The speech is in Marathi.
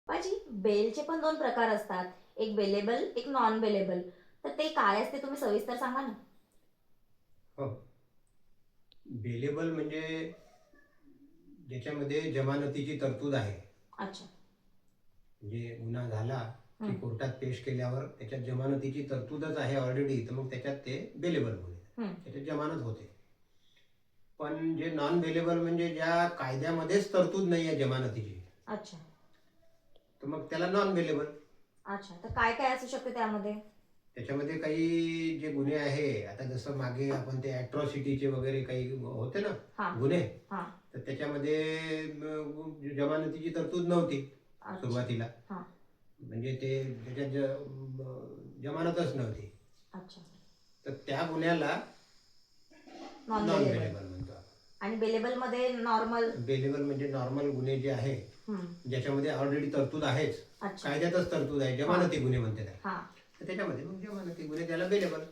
पाजी बेलचे पण दोन प्रकार असतात, एक बेलेबल एक नॉन बेलेबल. तर ते काय असते तुम्ही सविस्तर सांगा ना. हो. बेलेबल म्हणजे ज्याच्यामध्ये जमानतीची तरतूद आहे. अच्छा. म्हणजे गुन्हा झाला की हम्म, कोर्टात पेश केल्यावर त्याच्यात जमानतीची तरतूदच आहे ऑलरेडी, तर मग त्याच्यात ते बेलेबल होईल, हम्म. त्याच्यात जमानत होते. पण जे नॉन बेलेबल म्हणजे ज्या कायद्यामध्येच तरतूद नाही आहे जमानतीची, अच्छा. तर मग त्याला नॉन बेलेबल. अच्छा, तर काय काय असू शकते त्यामध्ये? त्याच्यामध्ये काही जे गुन्हे आहे, आता जसं मागे आपण ते ॲट्रॉसिटीचे वगैरे काही होते ना हा. गुन्हे, हा. तर त्याच्यामध्ये जमानतीची तरतूद नव्हती अच्छा. सुरुवातीला. हा. म्हणजे ते त्याच्यात जमानतच नव्हती. अच्छा. तर त्या गुन्ह्याला नॉन नॉन बेलेबल. बेलेबल म्हणतो आपण. आणि बेलेबल मध्ये नॉर्मल. बेलेबल म्हणजे नॉर्मल गुन्हे जे आहे ज्याच्यामध्ये ऑलरेडी तरतूद आहेच, अच्छा. कायद्यातच तरतूद आहे, हा. जमानती गुन्हे म्हणते त्याला. हा. तर त्याच्यामध्ये मग जमानती गुन्हे त्याला बेलेबल.